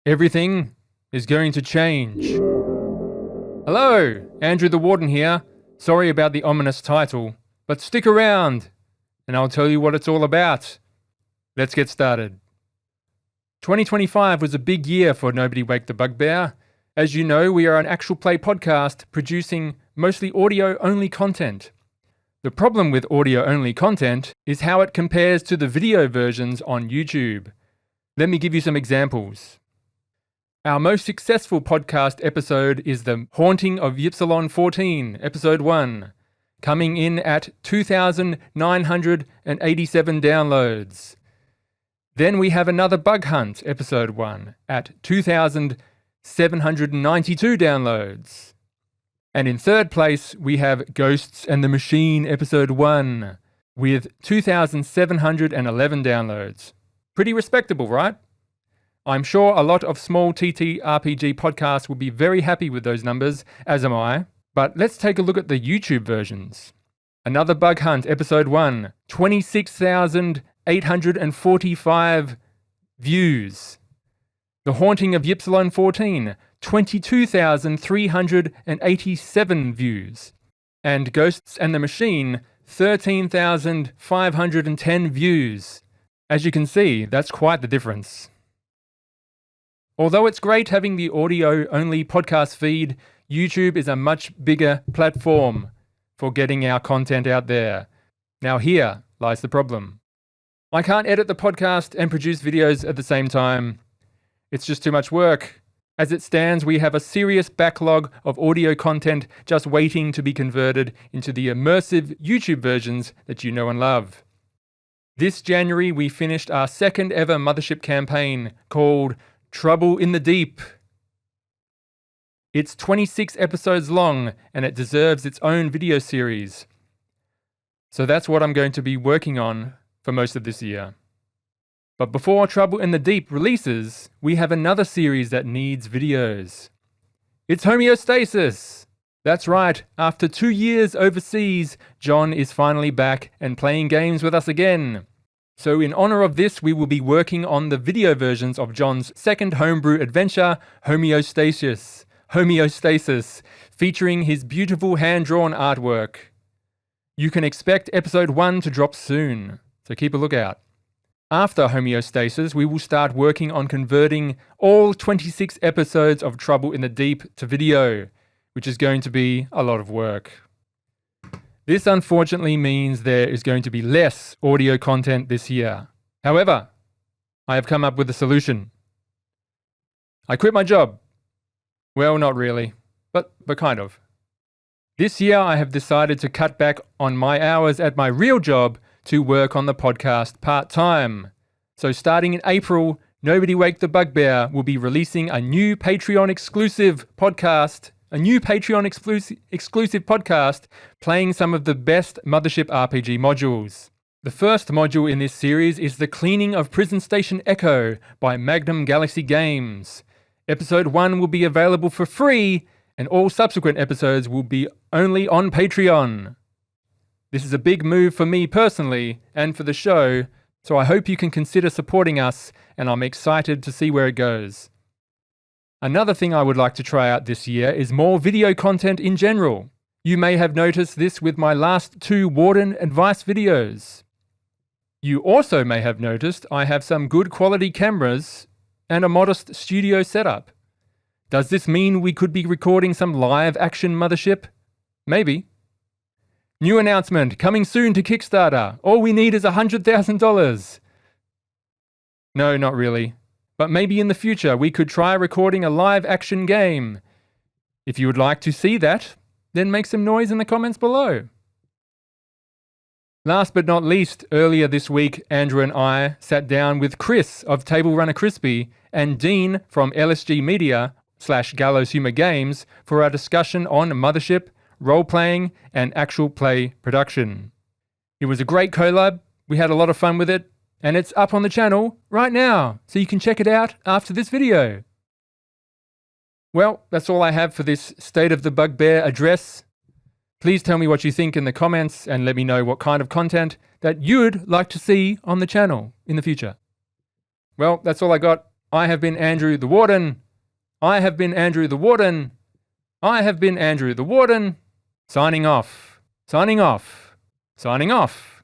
Everything is going to change. Hello, Andrew the Warden here. Sorry about the ominous title, but stick around and I'll tell you what it's all about. Let's get started. 2025 was a big year for Nobody Wake The Bugbear. As you know, we are an actual play podcast producing mostly audio-only content. The problem with audio-only content is how it compares to the video versions on YouTube. Let me give you some examples. Our most successful podcast episode is The Haunting of Ypsilon 14, Episode 1, coming in at 2,987 downloads. Then we have another Bug Hunt, Episode 1, at 2,792 downloads. And in third place, we have Ghosts and the Machine, Episode 1, with 2,711 downloads. Pretty respectable, right? I'm sure a lot of small TTRPG podcasts will be very happy with those numbers, as am I. But let's take a look at the YouTube versions. Another Bug Hunt, Episode 1, 26,845 views. The Haunting of Ypsilon 14, 22,387 views. And Ghosts and the Machine, 13,510 views. As you can see, that's quite the difference. Although it's great having the audio-only podcast feed, YouTube is a much bigger platform for getting our content out there. Now here lies the problem. I can't edit the podcast and produce videos at the same time. It's just too much work. As it stands, we have a serious backlog of audio content just waiting to be converted into the immersive YouTube versions that you know and love. This January, we finished our second ever Mothership campaign called Trouble in the Deep. It's 26 episodes long and it deserves its own video series. So that's what I'm going to be working on for most of this year. But before Trouble in the Deep releases, we have another series that needs videos. It's Homeostasis! That's right, after 2 years overseas, John is finally back and playing games with us again. So in honor of this, we will be working on the video versions of John's second homebrew adventure, Homeostasis, featuring his beautiful hand-drawn artwork. You can expect episode 1 to drop soon, so keep a lookout. After Homeostasis, we will start working on converting all 26 episodes of Trouble in the Deep to video, which is going to be a lot of work. This unfortunately means there is going to be less audio content this year. However, I have come up with a solution. I quit my job. Well, not really, but kind of. This year I have decided to cut back on my hours at my real job to work on the podcast part-time. So starting in April, Nobody Wake The Bugbear will be releasing a new Patreon exclusive podcast playing some of the best Mothership RPG modules. The first module in this series is The Cleaning of Prison Station Echo by Magnum Galaxy Games. Episode 1 will be available for free, and all subsequent episodes will be only on Patreon. This is a big move for me personally, and for the show, so I hope you can consider supporting us, and I'm excited to see where it goes. Another thing I would like to try out this year is more video content in general. You may have noticed this with my last 2 Warden advice videos. You also may have noticed I have some good quality cameras and a modest studio setup. Does this mean we could be recording some live action Mothership? Maybe. New announcement, coming soon to Kickstarter. All we need is $100,000. No, not really. But maybe in the future we could try recording a live action game. If you would like to see that, then make some noise in the comments below. Last but not least, earlier this week, Andrew and I sat down with Chris of Table Runner Crispy and Dean from LSG Media / Gallows Humor Games for our discussion on Mothership, role-playing, and actual play production. It was a great collab, we had a lot of fun with it, and it's up on the channel right now, so you can check it out after this video. Well, that's all I have for this State of the Bugbear address. Please tell me what you think in the comments and let me know what kind of content that you'd like to see on the channel in the future. Well, that's all I got. I have been Andrew the Warden. I have been Andrew the Warden. I have been Andrew the Warden. Signing off. Signing off. Signing off.